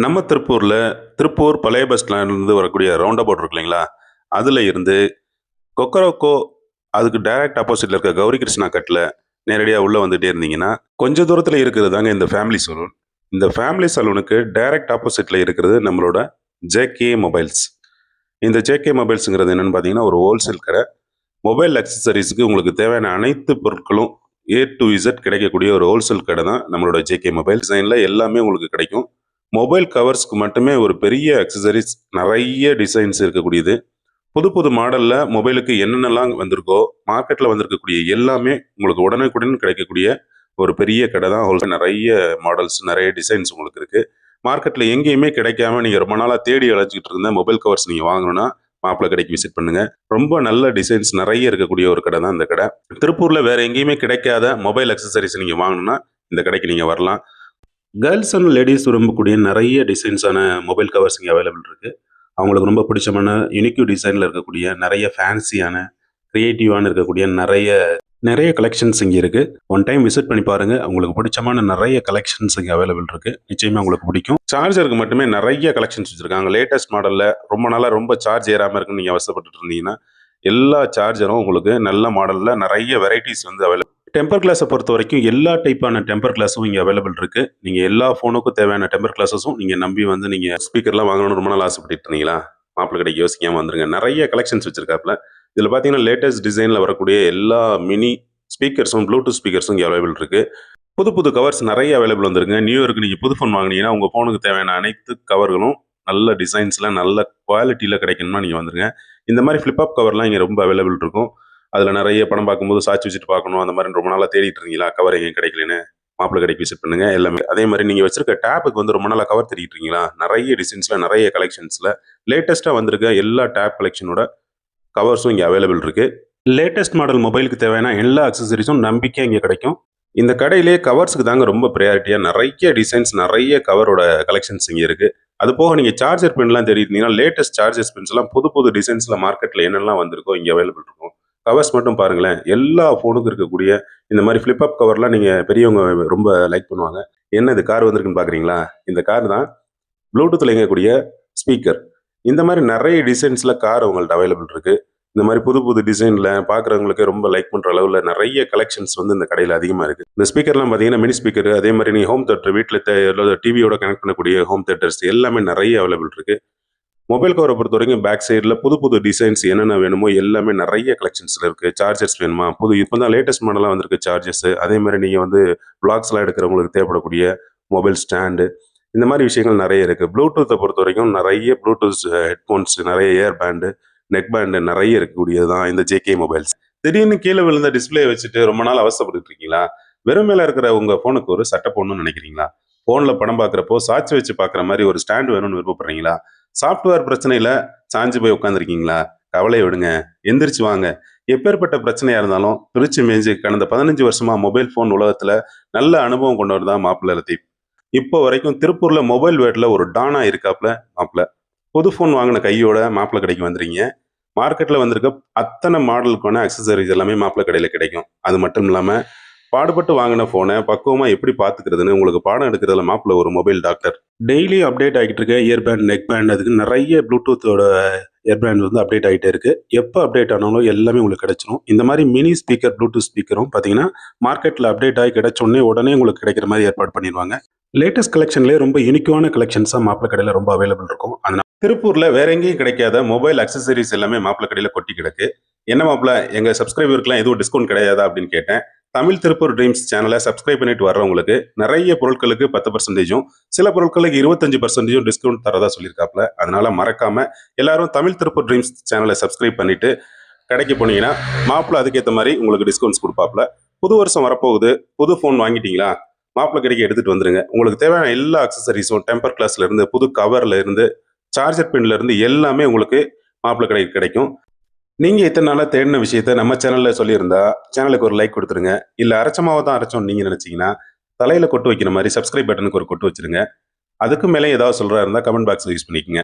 நம்ம திருப்பூர் பழைய பஸ் ஸ்டாண்ட்லேருந்து வரக்கூடிய ரவுண்ட் அபவுட் இருக்கு இல்லைங்களா? அதில இருந்து கொக்கரக்கோ அதுக்கு டைரக்ட் ஆப்போசிட்ல இருக்க கௌரி கிருஷ்ணா கட்ல நேரடியா உள்ள வந்துட்டே இருந்தீங்கன்னா, கொஞ்சம் தூரத்தில இருக்கிறது தாங்க இந்த ஃபேமிலி சலூன். இந்த ஃபேமிலி சலூனுக்கு டைரக்ட் ஆப்போசிட்ல இருக்கிறது நம்மளோட ஜேகே மொபைல்ஸ். இந்த ஜேகே மொபைல்ஸ்ங்கிறது என்னன்னு பார்த்தீங்கன்னா, ஒரு ஹோல்சேல் கடை. மொபைல் அக்சஸரீஸ்க்கு உங்களுக்கு தேவையான அனைத்து பொருட்களும் ஏ டூ இசட் கிடைக்கக்கூடிய ஒரு ஹோல்சேல் கடை தான் நம்மளோட ஜேகே மொபைல். டிசைன்ல எல்லாமே உங்களுக்கு கிடைக்கும். மொபைல் கவர்ஸ்க்கு மட்டுமே ஒரு பெரிய அக்சஸரீஸ் நிறைய டிசைன்ஸ் இருக்கக்கூடியது. புது புது மாடல்ல மொபைலுக்கு என்னென்னலாம் வந்திருக்கோ, மார்க்கெட்ல வந்திருக்கக்கூடிய எல்லாமே உங்களுக்கு உடனுக்குடன் கிடைக்கக்கூடிய ஒரு பெரிய கடை தான் ஹோல்சேல். நிறைய மாடல்ஸ், நிறைய டிசைன்ஸ் உங்களுக்கு இருக்கு. மார்க்கெட்ல எங்கேயுமே கிடைக்காம நீங்க ரொம்ப நாளா தேடி அலைஞ்சுக்கிட்டு இருந்த மொபைல் கவர்ஸ் நீங்க வாங்கணும்னா, மாப்பிள கடைக்கு விசிட் பண்ணுங்க. ரொம்ப நல்ல டிசைன்ஸ் நிறைய இருக்கக்கூடிய ஒரு கடை தான் இந்த கடை. திருப்பூர்ல வேற எங்கேயுமே கிடைக்காத மொபைல் அக்சஸரீஸ் நீங்க வாங்கணும்னா, இந்த கடைக்கு நீங்க வரலாம். கேர்ள்ஸ் அண்ட் லேடீஸ் விரும்பக்கூடிய நிறைய டிசைன்ஸான மொபைல் கவர்ஸ் இங்கே அவைலபிள் இருக்குது. அவங்களுக்கு ரொம்ப பிடிச்சமான யூனிக்யூ டிசைனில் இருக்கக்கூடிய நிறைய ஃபேன்சியான க்ரியேட்டிவான இருக்கக்கூடிய நிறைய நிறைய கலெக்ஷன்ஸ் இங்கே இருக்குது. ஒன் டைம் விசிட் பண்ணி பாருங்கள். உங்களுக்கு பிடிச்சமான நிறைய கலெக்ஷன்ஸ் இங்கே அவைலபிள் இருக்குது. நிச்சயமாக உங்களுக்கு பிடிக்கும். சார்ஜருக்கு மட்டுமே நிறைய கலெக்ஷன்ஸ் வச்சுருக்காங்க. லேட்டஸ்ட் மாடலில் ரொம்ப நாளாக ரொம்ப சார்ஜ் ஏறாமல் இருக்குன்னு நீங்கள் அவசரப்பட்டு இருந்தீங்கன்னா, எல்லா சார்ஜரும் உங்களுக்கு நல்ல மாடலில் நிறைய வெரைட்டிஸ் வந்து அவைலபிள். டெம்பர் கிளாஸை பொறுத்த வரைக்கும் எல்லா டைப்பான டெம்பர் கிளாஸும் இங்கே அவைலபிள் இருக்குது. நீங்கள் எல்லா ஃபோனுக்கும் தேவையான டெம்பர் கிளாஸஸும் நீங்கள் நம்பி வந்து நீங்கள் ஸ்பீக்கர்லாம் வாங்கணும்னு ரொம்ப நாள் ஆசைப்பட்டு இருந்தீங்களா? மாப்பிள்ளை கடைக்கு யோசிக்காமல் வந்துருங்க. நிறைய கலெக்ஷன்ஸ் வச்சிருக்காப்புல. இதில் பார்த்தீங்கன்னா லேட்டஸ்ட் டிசைனில் வரக்கூடிய எல்லா மினி ஸ்பீக்கர்ஸும் ப்ளூடூத் ஸ்பீக்கர்ஸும் இங்கே அவைலபிள் இருக்குது. புது புது கவர்ஸ் நிறைய அவைலபிள் வந்துருங்க. நியூ இயருக்கு நீங்கள் புது ஃபோன் வாங்கினீங்கன்னா உங்கள் ஃபோனுக்கு தேவையான அனைத்து கவர்களும் நல்ல டிசைன்ஸில் நல்ல குவாலிட்டியில் கிடைக்கணுமா நீங்கள் வந்துருங்க. இந்த மாதிரி ஃப்ளிப்அப் கவர்லாம் இங்கே ரொம்ப அவைலபிள் இருக்கும். அதில் நிறைய படம் பார்க்கும்போது சாட்சி வச்சுட்டு பார்க்கணும், அந்த மாதிரி ரொம்ப நாளாக தேடிட்டு இருந்தீங்களா? கவர் எங்கேயும் கிடைக்கலன்னு மாப்பிள்ளை கடைக்கு விசிட் பண்ணுங்க. எல்லாமே அதே மாதிரி நீங்கள் வச்சிருக்க டேப்புக்கு வந்து ரொம்ப நாளாக கவர் தேடிட்டு இருக்கீங்களா? நிறைய டிசைன்ஸில் நிறைய கலெக்ஷன்ஸில் லேட்டஸ்ட்டாக வந்திருக்க எல்லா டேப் கலெக்ஷனோட கவர்ஸும் இங்கே அவைலபிள் இருக்கு. லேட்டஸ்ட் மாடல் மொபைலுக்கு தேவையான எல்லா அக்சசரிஸும் நம்பிக்கை இங்கே கிடைக்கும். இந்த கடையிலே கவர்ஸுக்கு தாங்க ரொம்ப ப்ரையாரிட்டியாக நிறைய டிசைன்ஸ் நிறைய கவரோட கலெக்ஷன்ஸ் இங்கே இருக்கு. அது போக நீங்கள் சார்ஜர் பின்லாம் தேடிட்டீங்கன்னா லேட்டஸ்ட் சார்ஜர் பின்ஸ் எல்லாம் புது புது டிசைன்ஸில் மார்க்கெட்டில் என்னெல்லாம் வந்திருக்கோ இங்கே அவைலபிள் இருக்கும். கவர்ஸ் மட்டும் பாருங்களேன். எல்லா ஃபோனுக்கும் இருக்கக்கூடிய இந்த மாதிரி ஃப்ளிப்அப் கவர்லாம் நீங்கள் பெரியவங்க ரொம்ப லைக் பண்ணுவாங்க. என்ன இது கார் வந்திருக்குன்னு பார்க்குறீங்களா? இந்த கார் தான் ப்ளூடூத்தில் இயங்கக்கூடிய ஸ்பீக்கர். இந்த மாதிரி நிறைய டிசைன்ஸில் கார் உங்கள்ட்ட அவைலபிள் இருக்குது. இந்த மாதிரி புது புது டிசைனில் பார்க்குறவங்களுக்கு ரொம்ப லைக் பண்ணுற அளவில் நிறைய கலெக்ஷன்ஸ் வந்து இந்த கடையில் அதிகமாக இருக்குது. இந்த ஸ்பீக்கர்லாம் பார்த்தீங்கன்னா மினி ஸ்பீக்கர், அதே மாதிரி நீங்கள் ஹோம் தேட்டர் வீட்டில் டிவியோட கனெக்ட் பண்ணக்கூடிய ஹோம் தேட்டர்ஸ் எல்லாமே நிறைய அவைலபிள் இருக்குது. மொபைல் கவரை பொறுத்த வரைக்கும் பேக் சைடில் புது புது டிசைன்ஸ் என்னென்ன வேணுமோ எல்லாமே நிறைய கலெக்ஷன்ஸில் இருக்குது. சார்ஜர்ஸ் வேணுமா? இப்போ தான் லேட்டஸ்ட் மாடலாக வந்திருக்கு சார்ஜர்ஸு. அதே மாதிரி நீங்கள் வந்து வ்ளாக்ஸ்லாம் எடுக்கிறவங்களுக்கு தேவைப்படக்கூடிய மொபைல் ஸ்டாண்டு, இந்த மாதிரி விஷயங்கள் நிறைய இருக்குது. ப்ளூடூத்தை பொறுத்த வரைக்கும் நிறைய ப்ளூடூத் ஹெட்ஃபோன்ஸ், நிறைய ஏர் பேண்டு, நெக் பேண்டு நிறைய இருக்கக்கூடியது தான் இந்த ஜேகே மொபைல்ஸ். திடீர்னு கீழே விழுந்த டிஸ்பிளே வச்சுட்டு ரொம்ப நாள் அவசரப்பட்டு இருக்கீங்களா? வெறும் மேலே இருக்கிற உங்கள் ஃபோனுக்கு ஒரு சட்டை போடணும்னு நினைக்கிறீங்களா? ஃபோனில் படம் பார்க்குறப்போ சாட்சி வச்சு பார்க்குற மாதிரி ஒரு ஸ்டாண்டு வேணும்னு விருப்பப்படுறீங்களா? சாஃப்ட்வேர் பிரச்சனையில சாஞ்சு போய் உட்காந்துருக்கீங்களா? கவலையை விடுங்க, எந்திரிச்சு வாங்க. எப்பேற்பட்ட பிரச்சனையா இருந்தாலும் பிரிச்சு மேய்ஞ்சு கடந்த 15 வருஷமா மொபைல் ஃபோன் உலகத்துல நல்ல அனுபவம் கொண்டவர் தான் மாப்பிள்ளை லத்தீப். இப்போ வரைக்கும் திருப்பூர்ல மொபைல் வேர்ட்ல ஒரு டானா இருக்காப்ல மாப்பிள்ளை. புது ஃபோன் வாங்கின கையோட மாப்பிள்ளை கடைக்கு வந்துறீங்க. மார்க்கெட்ல வந்திருக்க அத்தனை மாடலுக்கான அக்சசரிஸ் எல்லாமே மாப்பிள்ளை கடையில கிடைக்கும். அது மட்டும் இல்லாம பாடுபட்டு வாங்கின ஃபோனை பக்குவமா எப்படி பார்த்துக்கிறதுன்னு உங்களுக்கு பாடம் எடுக்கிறதுல மாப்பிள்ள ஒரு மொபைல் டாக்டர். டெய்லி அப்டேட் ஆகிட்டு இருக்க இயர் பேண்ட், நெக் பேண்ட், அதுக்கு நிறைய ப்ளூடூத்தோட இயர் பேண்ட் வந்து அப்டேட் ஆகிட்டே இருக்கு. எப்போ அப்டேட் ஆனாலும் எல்லாமே உங்களுக்கு கிடைச்சிரும். இந்த மாதிரி மினி ஸ்பீக்கர், ப்ளூடூத் ஸ்பீக்கரும் பார்த்தீங்கன்னா மார்க்கெட்டில் அப்டேட் ஆகி கிடைச்சோடனே உடனே உங்களுக்கு கிடைக்கிற மாதிரி ஏற்பாடு பண்ணிடுவாங்க. லேட்டஸ்ட் கலெக்ஷன்லேயே ரொம்ப யூனிக்கான கலெக்ஷன்ஸாக மாப்பிள்ளை கடையில் ரொம்ப அவைலபிள் இருக்கும். அதனால திருப்பூர்ல வேற எங்கேயும் கிடைக்காத மொபைல் அக்சசரிஸ் எல்லாமே மாப்பிள்ளை கடையில் கொட்டி கிடக்கு. என்ன மாப்பிள்ள, எங்க சப்ஸ்கிரைபருக்குலாம் எதுவும் டிஸ்கவுண்ட் கிடையாதா அப்படின்னு கேட்டேன். தமிழ் திருப்பூர் ட்ரீம்ஸ் சேனலை சப்ஸ்கிரைப் பண்ணிட்டு வர்றவங்களுக்கு நிறைய பொருட்களுக்கு 10%, சில பொருட்களுக்கு 25% டிஸ்கவுண்ட் தரதா சொல்லியிருக்காப்ல. அதனால மறக்காம எல்லாரும் தமிழ் திருப்பூர் ட்ரீம்ஸ் சேனலை சப்ஸ்கிரைப் பண்ணிட்டு கடைக்கு போனீங்கன்னா மாப்பிள்ள அதுக்கேற்ற மாதிரி உங்களுக்கு டிஸ்கவுண்ட்ஸ் கொடுப்பாப்ல. புது வருஷம் வரப்போகுது, புது ஃபோன் வாங்கிட்டீங்களா? மாப்பிள்ள கடைக்கு எடுத்துட்டு வந்துருங்க. உங்களுக்கு தேவையான எல்லா அக்சசரிஸும் டெம்பர் கிளாஸ்ல இருந்து, புது கவர்ல இருந்து, சார்ஜர் பின்ல இருந்து எல்லாமே உங்களுக்கு மாப்பிள்ளை கடைக்கு கிடைக்கும். நீங்க இத்தனை நாளா தேடின விஷயத்த நம்ம சேனல்ல சொல்லியிருந்தா சேனலுக்கு ஒரு லைக் கொடுத்துருங்க. இல்ல அரைச்சமாவை தான் அரைச்சோம் நீங்க நினைச்சீங்கன்னா தலையில கொட்டு வைக்கிற மாதிரி சப்ஸ்கிரைப் பட்டனுக்கு ஒரு கொட்டு வச்சிருங்க. அதுக்கு மேலே ஏதாவது சொல்றா இருந்தா கமெண்ட் பாக்ஸ்ல யூஸ் பண்ணிக்கங்க.